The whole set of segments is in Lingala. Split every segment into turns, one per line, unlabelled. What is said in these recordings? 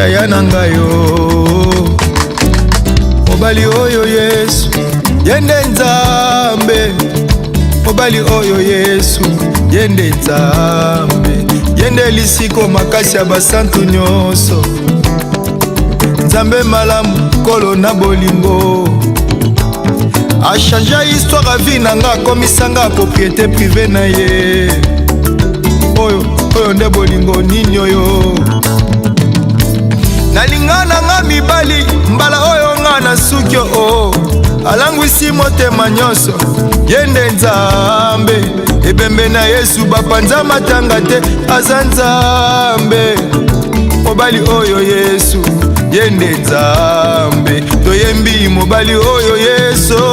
yaya na ngai yo. Mobali oyo Yesu yende Nzambe, mobali oyo Yesu yende Nzambe, yende lisiko makasi ya basantu nyonso. Nzambe malamu kolo na bolingo, a changé histoire a vie nanga, komisanga propriété privée na ye. Oyo nde bolingo nini oyo. Nalinga nanga mibali mbala oyo nga na suki o, alangwisi motema nyonso yende Nzambe. Ebembe na Yesu bapanza matanga te, aza Nzambe. Mobali oyo Yesu yende Nzambe, toyembi mobali oyo Yesu.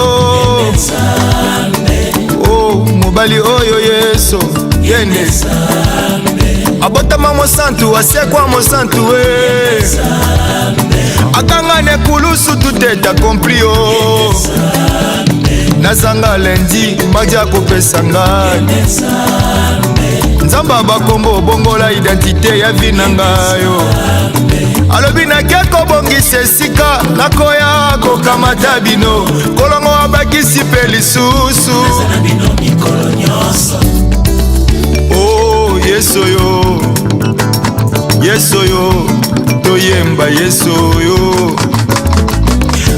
Oh, mobali oyo Yesu yende Nzambe. Abotama mosantu asekwa mosantu we, akanga ne kulusu tuteta kompli o. Nazanga lendi magia kopesa ngai, Nzamba bakombo bongola identité ya vie na ngayo. Alobi nakeko bongisa esika nakoya kokamata bino, kolongo abakisi pe lisusu. Oh Yesu yo, Yesu yo, toyemba Yesu yo.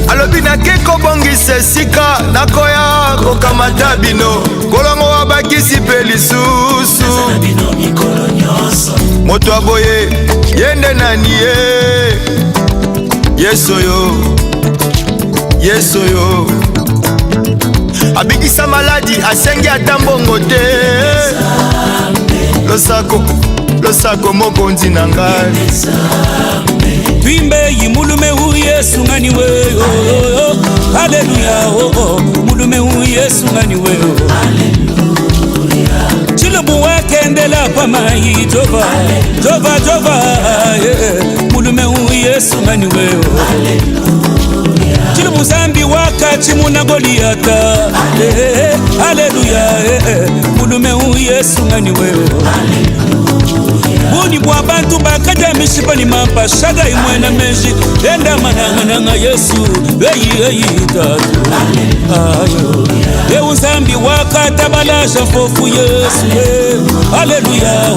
Alobi nakeko bongisa esika nakoya kokamata bino, kolongo abakisi pe lisusu. Moto aboye yende nani ye. Yesu yo, Yesu yo, abikisa maladi asengi atambongo te. Losako mokonzi na ngai.
Twimbe yimulume u Yesu ngani we. Haleluya, mulume u Yesu ngani we. Chilubu wakendela pamayi Jova, Jova, Jova, mulume u Yesu ngani we. Chilubu zambi wakachi muna Goliata. Haleluya, mulume u Yesu ngani we. Buni bwa bantu bakada mishipani mapa shaga imwena meji, enda mananga Yesu eyi tatu. Ayo uzambi wakata balasha fofu Yesu. Haleluya,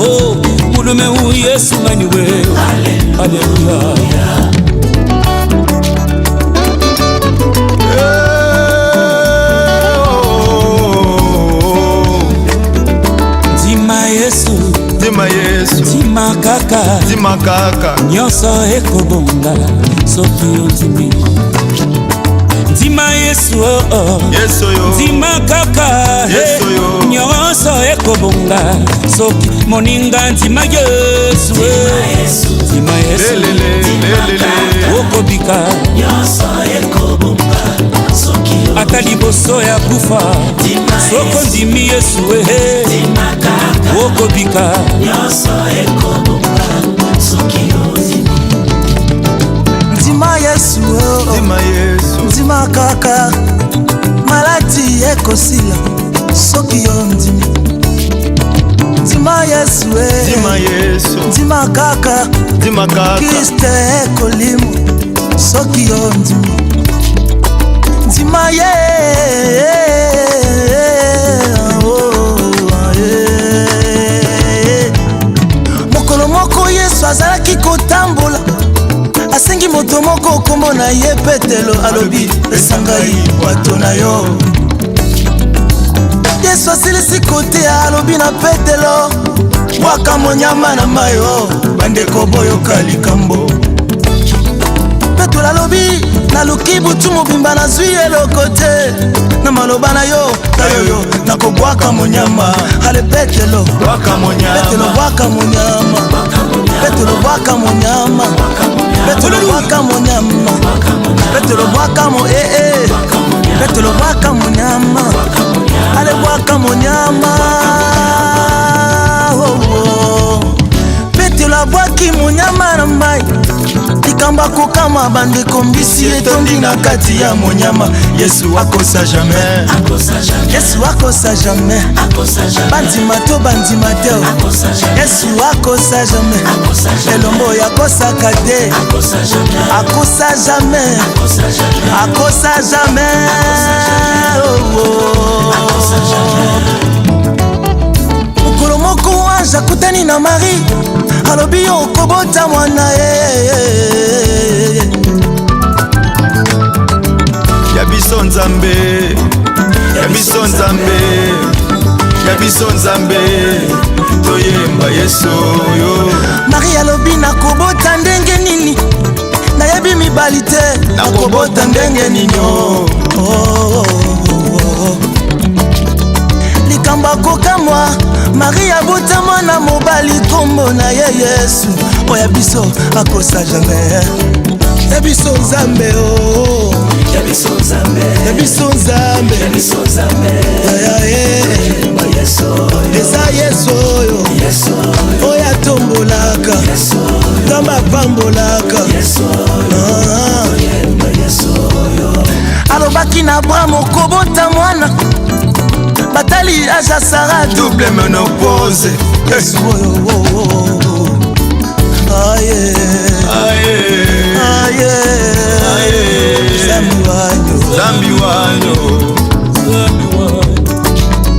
mulume u Yesu ngani we. Haleluya.
Nzima Yesu,
nzima kaka,
nzima kaka,
nyonso ekobonga soki onzimi. Nzima Yesu,
Yesu yo,
nzima kaka,
Yesu yo,
nyonso ekobonga soki moninga. Nzima Yesu, nzima Yesu, okobika nyonso ekobonga soki ata liboso ya kufa. Soko nzimi Yesu okobika nyonso ekobonga soki ozimi.
Nzima Yesu,
nzima Yesu,
nzima kaka, maladi ekosila soki yo nzimi. Nzima Yesu,
nzima Yesu,
nzima kaka,
nzima kaka,
Kriste ekolimu soki yo nzimi. Nzima mokolo moko Yesu azalaki kotambola, asengi moto moko kombo na ye Petelo, alobi pesa ngai bwato na yo. Yesu asilisi koteya, alobi na Petelo, bwaka monyama na mayo, bandeko boyoka likambo. Petelo alobi naluki butu mobimba nazwi eloko te, na maloba na yo tayoyo nakobwaka monyama. Ale Petelo
bwaka monyama,
Petelo bwaka monyama, Petelo bwaka monyama, Petelo bwaka monyama, Petelo bwaka mo Petelo bwaka monyama. Ale bwaka monyama. Petelo bwaki monyama na mai, likamba likamba kokama bandeko mbisi etondi na kati ya monyama. Yesu akosa jamais, Yesu akosa jamais, bandima to bandima te. Yesu akosa jamais, elombo yakosaka te. Akosa jamais, akosa jamais. Mokolo moko anja kutani na Marie, alobi okobota mwana
ya biso Nzambe, ya biso Nzambe, ya biso Nzambe, toyemba Yesu yo.
Marie alobi nakobota ndenge nini, nayebi mibali te, nakobota ndenge nini. Likamba kokamwa, Marie abota mwana mobali kombo na ye Yesu. Oya biso akosa jamais, ya biso Nzambe oh, ya biso Nzambe, ya biso Nzambe, ya biso Nzambe, eza Yesu yo, oya tombolaka, tamba pambolaka. Alobaki na Abraham okobota mwana, batali aja Sara
double ménopause.
Yesu aye aye
Zambi wanyo.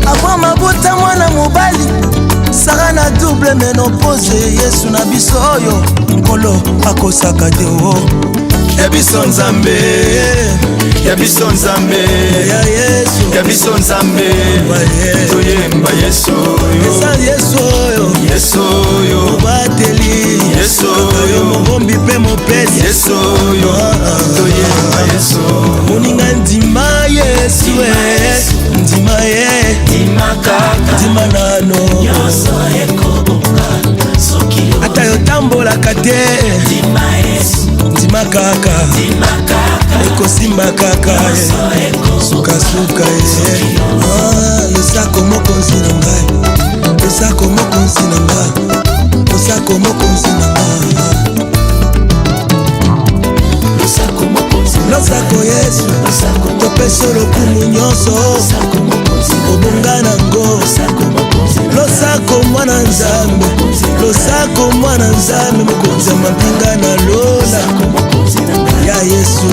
Abraham abota mwana mobali, Sara na double ménopause. Yesu na biso oyo nkolo akosaka te o.
Ya biso Nzambe, ya biso Nzambe,
ya Yesu,
ya biso Nzambe, toyemba Yesu yo.
eza Yesu oyo,
Yesu yo,
bateli
Yesu yo,
mobombi pe mopesi.
Yesu yo, toyemba Yesu.
Moninga ndima Yesu ndima ye, ndima nano ata yotambolaka te, ndima kaka ekosimba kaka sukasuka ye. Losako mokonzi na ngai, losako mokonzi na ngai, losako mokonzi na ngai, losako Yesu topesa lokumu nyonso obonga nango. Losako mwana Nzambe, losako mwana Nzambe, mokonzi ya mapinga na lola ya Yesu